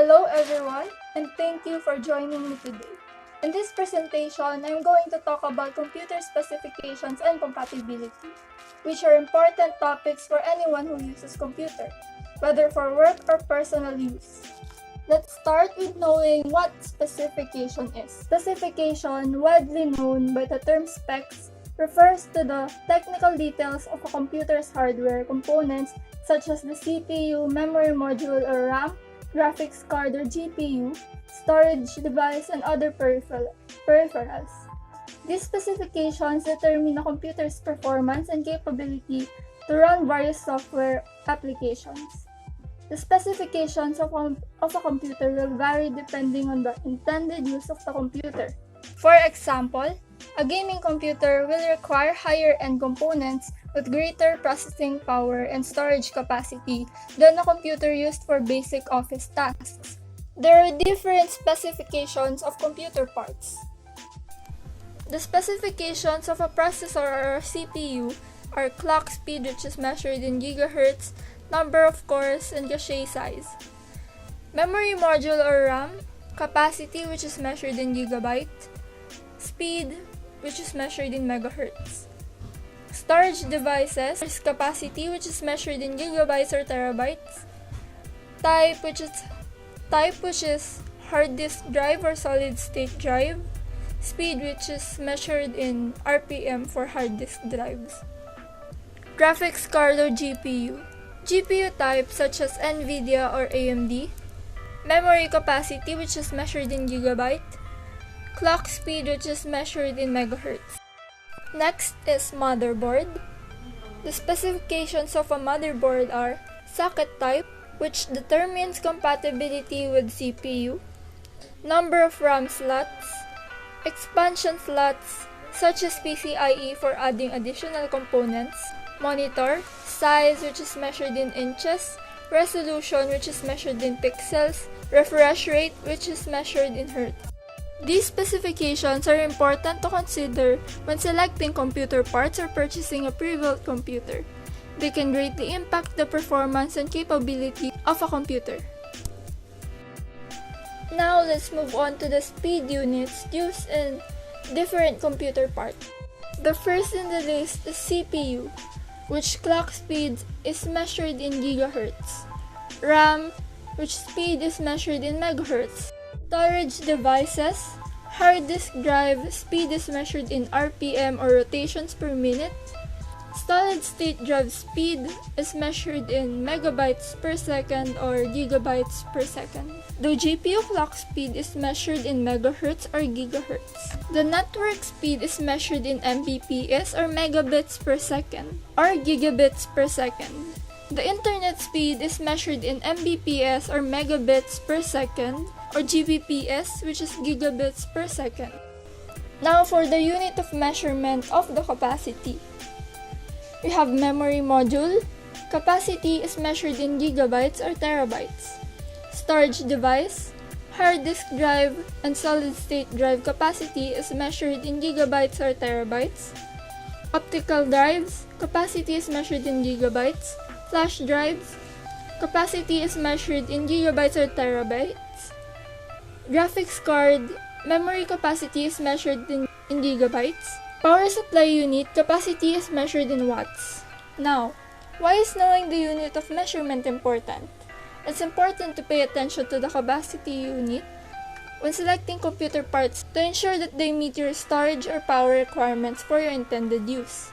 Hello everyone, and thank you for joining me today. In this presentation, I'm going to talk about computer specifications and compatibility, which are important topics for anyone who uses computer, whether for work or personal use. Let's start with knowing what specification is. Specification, widely known by the term specs, refers to the technical details of a computer's hardware components such as the CPU, memory module or RAM, graphics card or GPU, storage device, and other peripherals. These specifications determine a computer's performance and capability to run various software applications. The specifications of a computer will vary depending on the intended use of the computer. For example, a gaming computer will require higher-end components with greater processing power and storage capacity than a computer used for basic office tasks. There are different specifications of computer parts. The specifications of a processor or a CPU are clock speed, which is measured in gigahertz, number of cores, and cache size. Memory module or RAM, capacity, which is measured in gigabyte, speed, which is measured in megahertz. Storage devices, capacity, which is measured in gigabytes or terabytes. Type, which is hard disk drive or solid state drive. Speed, which is measured in RPM for hard disk drives. Graphics card or GPU. GPU type such as NVIDIA or AMD. Memory capacity, which is measured in gigabyte. Clock speed, which is measured in megahertz. Next is motherboard. The specifications of a motherboard are socket type, which determines compatibility with CPU, number of RAM slots, expansion slots such as PCIe for adding additional components, monitor, size, which is measured in inches, resolution, which is measured in pixels, refresh rate, which is measured in hertz. These specifications are important to consider when selecting computer parts or purchasing a pre-built computer. They can greatly impact the performance and capability of a computer. Now let's move on to the speed units used in different computer parts. The first in the list is CPU, which clock speed is measured in gigahertz. RAM, which speed is measured in megahertz. Storage devices, hard disk drive, speed is measured in RPM or rotations per minute. Solid state drive speed is measured in megabytes per second or gigabytes per second. The GPU clock speed is measured in megahertz or gigahertz. The network speed is measured in Mbps or megabits per second or gigabits per second. The internet speed is measured in Mbps or megabits per second or Gbps, which is gigabits per second. Now for the unit of measurement of the capacity. We have memory module. Capacity is measured in gigabytes or terabytes. Storage device, hard disk drive, and solid state drive capacity is measured in gigabytes or terabytes. Optical drives, capacity is measured in gigabytes. Flash drives, capacity is measured in gigabytes or terabytes. Graphics card, memory capacity is measured in gigabytes. Power supply unit, capacity is measured in watts. Now, why is knowing the unit of measurement important? It's important to pay attention to the capacity unit when selecting computer parts to ensure that they meet your storage or power requirements for your intended use.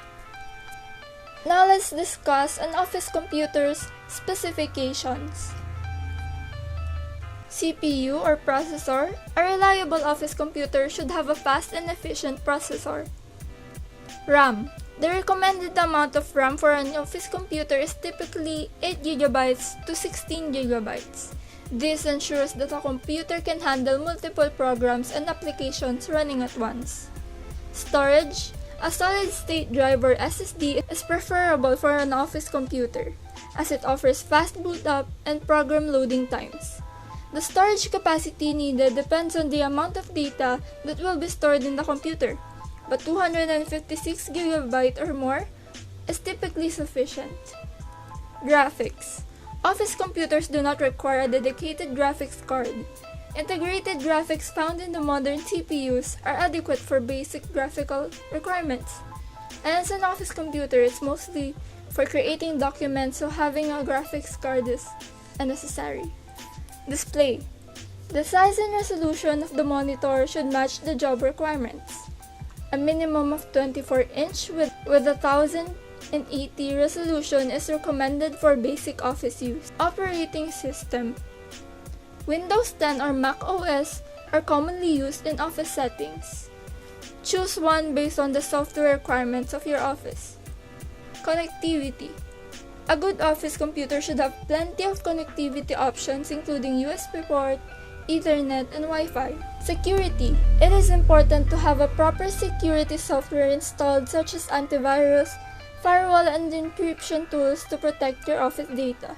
Now let's discuss an office computer's specifications. CPU or processor. A reliable office computer should have a fast and efficient processor. RAM. The recommended amount of RAM for an office computer is typically 8 GB to 16 GB. This ensures that a computer can handle multiple programs and applications running at once. Storage. A solid-state drive or SSD is preferable for an office computer, as it offers fast boot up and program loading times. The storage capacity needed depends on the amount of data that will be stored in the computer, but 256 GB or more is typically sufficient. Graphics. Office computers do not require a dedicated graphics card. Integrated graphics found in the modern CPUs are adequate for basic graphical requirements. And an office computer is mostly for creating documents, so having a graphics card is unnecessary. Display. The size and resolution of the monitor should match the job requirements. A minimum of 24-inch with 1080 resolution is recommended for basic office use. Operating system. Windows 10 or Mac OS are commonly used in office settings. Choose one based on the software requirements of your office. Connectivity. A good office computer should have plenty of connectivity options including USB port, Ethernet, and Wi-Fi. Security. It is important to have a proper security software installed such as antivirus, firewall, and encryption tools to protect your office data.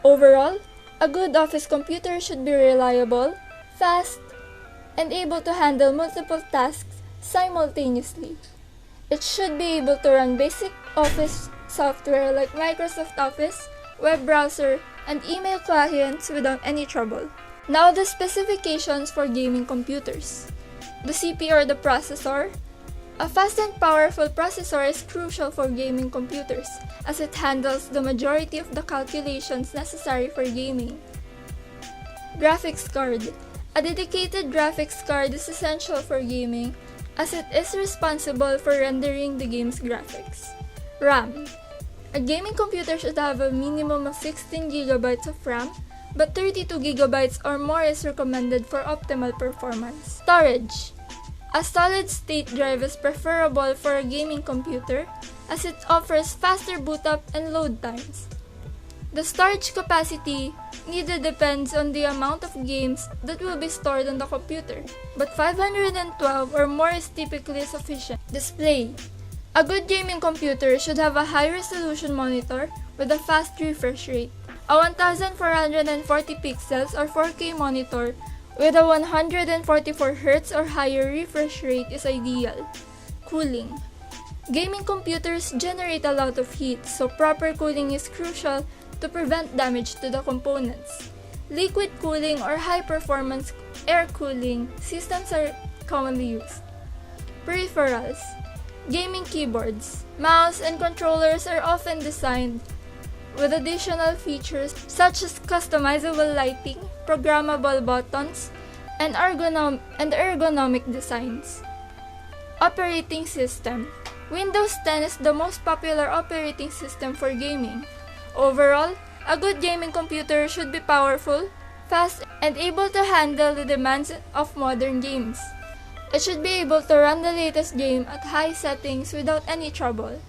Overall, a good office computer should be reliable, fast, and able to handle multiple tasks simultaneously. It should be able to run basic office software like Microsoft Office, web browser, and email clients without any trouble. Now the specifications for gaming computers. The CPU or the processor. A fast and powerful processor is crucial for gaming computers as it handles the majority of the calculations necessary for gaming. Graphics card. A dedicated graphics card is essential for gaming as it is responsible for rendering the game's graphics. RAM. A gaming computer should have a minimum of 16 GB of RAM, but 32 GB or more is recommended for optimal performance. Storage. A solid-state drive is preferable for a gaming computer as it offers faster boot up and load times. The storage capacity needed depends on the amount of games that will be stored on the computer, but 512 or more is typically sufficient. Display. A good gaming computer should have a high-resolution monitor with a fast refresh rate. A 1440 pixels or 4K monitor with a 144 Hz or higher refresh rate is ideal. Cooling. Gaming computers generate a lot of heat, so proper cooling is crucial to prevent damage to the components. Liquid cooling or high-performance air cooling systems are commonly used. Peripherals. Gaming keyboards, mouse, and controllers are often designed with additional features such as customizable lighting, programmable buttons, and ergonomic designs. Operating system. Windows 10 is the most popular operating system for gaming. Overall, a good gaming computer should be powerful, fast, and able to handle the demands of modern games. It should be able to run the latest game at high settings without any trouble.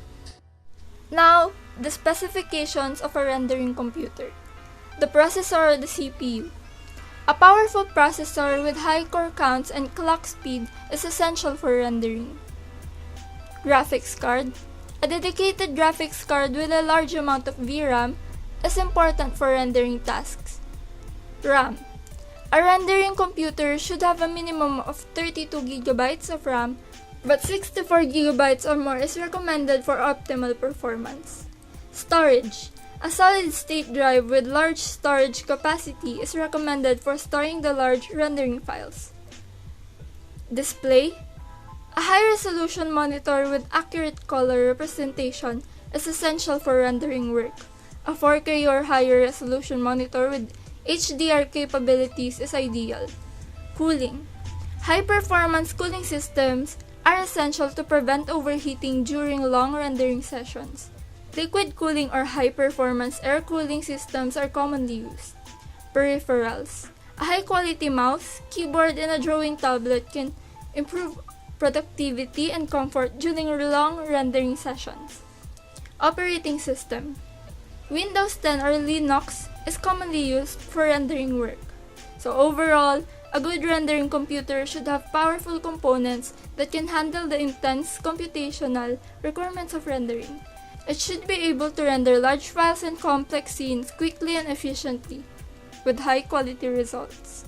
Now, the specifications of a rendering computer. The processor or the CPU. A powerful processor with high core counts and clock speed is essential for rendering. Graphics card. A dedicated graphics card with a large amount of VRAM is important for rendering tasks. RAM. A rendering computer should have a minimum of 32 GB of RAM, but 64 GB or more is recommended for optimal performance. Storage. A solid-state drive with large storage capacity is recommended for storing the large rendering files. Display. A high-resolution monitor with accurate color representation is essential for rendering work. A 4K or higher resolution monitor with HDR capabilities is ideal. Cooling. High-performance cooling systems are essential to prevent overheating during long rendering sessions. Liquid cooling or high-performance air cooling systems are commonly used. Peripherals. A high-quality mouse, keyboard, and a drawing tablet can improve productivity and comfort during long rendering sessions. Operating system. Windows 10 or Linux is commonly used for rendering work. So overall, a good rendering computer should have powerful components that can handle the intense computational requirements of rendering. It should be able to render large files and complex scenes quickly and efficiently, with high-quality results.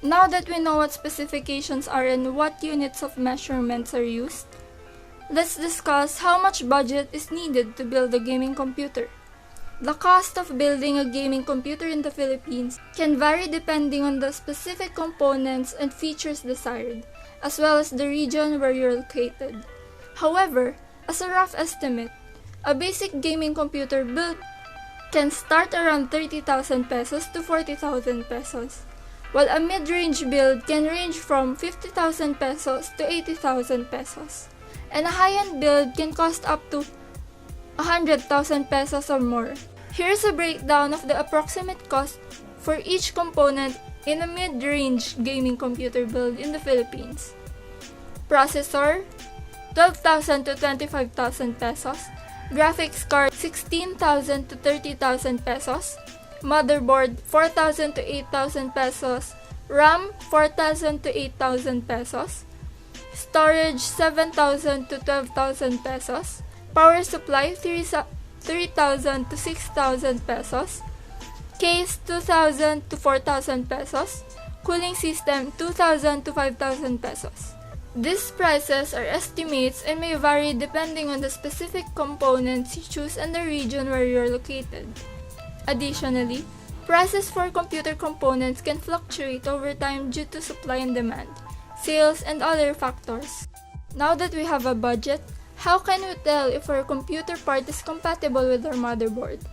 Now that we know what specifications are and what units of measurements are used, let's discuss how much budget is needed to build a gaming computer. The cost of building a gaming computer in the Philippines can vary depending on the specific components and features desired, as well as the region where you're located. However, as a rough estimate, a basic gaming computer built can start around 30,000 pesos to 40,000 pesos, while a mid-range build can range from 50,000 pesos to 80,000 pesos, and a high-end build can cost up to 100,000 pesos or more. Here's a breakdown of the approximate cost for each component in a mid-range gaming computer build in the Philippines. Processor, 12,000 to 25,000 pesos. Graphics card, 16,000 to 30,000 pesos. Motherboard, 4,000 to 8,000 pesos. RAM, 4,000 to 8,000 pesos. Storage, 7,000 to 12,000 pesos. Power supply, 3,000 to 6,000 pesos. Case, 2,000 to 4,000 pesos. Cooling system, 2,000 to 5,000 pesos. These prices are estimates and may vary depending on the specific components you choose and the region where you're located. Additionally, prices for computer components can fluctuate over time due to supply and demand, sales, and other factors. Now that we have a budget, how can we tell if our computer part is compatible with our motherboard?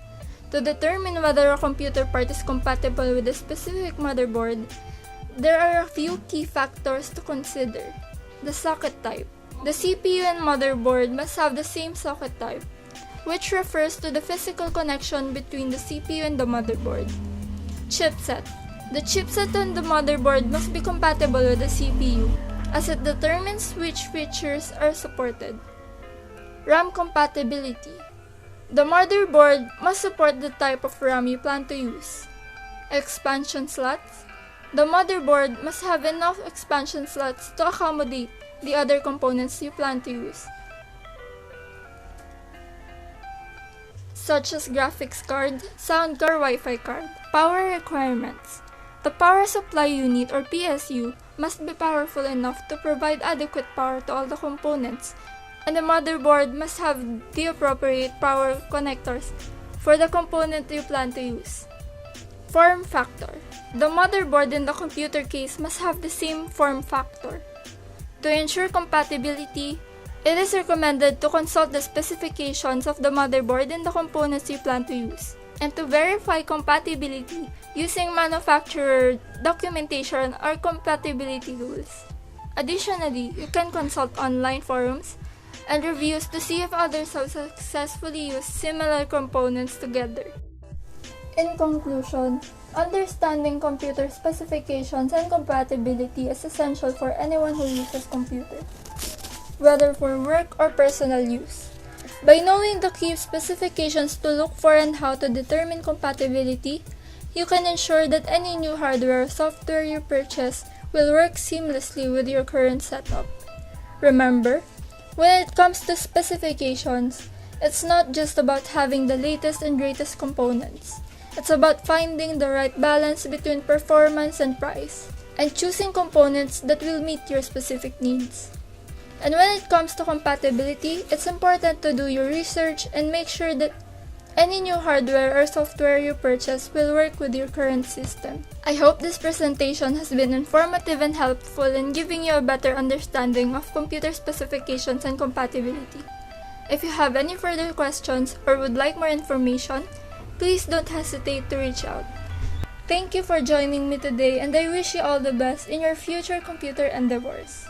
To determine whether a computer part is compatible with a specific motherboard, there are a few key factors to consider. The socket type. The CPU and motherboard must have the same socket type, which refers to the physical connection between the CPU and the motherboard. Chipset. The chipset on the motherboard must be compatible with the CPU, as it determines which features are supported. RAM compatibility. The motherboard must support the type of RAM you plan to use. Expansion slots. The motherboard must have enough expansion slots to accommodate the other components you plan to use, such as graphics card, sound card, Wi-Fi card. Power requirements. The power supply unit or PSU must be powerful enough to provide adequate power to all the components, and the motherboard must have the appropriate power connectors for the component you plan to use. Form factor. The motherboard and the computer case must have the same form factor. To ensure compatibility, it is recommended to consult the specifications of the motherboard and the components you plan to use, and to verify compatibility using manufacturer documentation or compatibility rules. Additionally, you can consult online forums and reviews to see if others have successfully used similar components together. In conclusion, understanding computer specifications and compatibility is essential for anyone who uses computers, whether for work or personal use. By knowing the key specifications to look for and how to determine compatibility, you can ensure that any new hardware or software you purchase will work seamlessly with your current setup. Remember, when it comes to specifications, it's not just about having the latest and greatest components. It's about finding the right balance between performance and price, and choosing components that will meet your specific needs. And when it comes to compatibility, it's important to do your research and make sure that any new hardware or software you purchase will work with your current system. I hope this presentation has been informative and helpful in giving you a better understanding of computer specifications and compatibility. If you have any further questions or would like more information, please don't hesitate to reach out. Thank you for joining me today, and I wish you all the best in your future computer endeavors.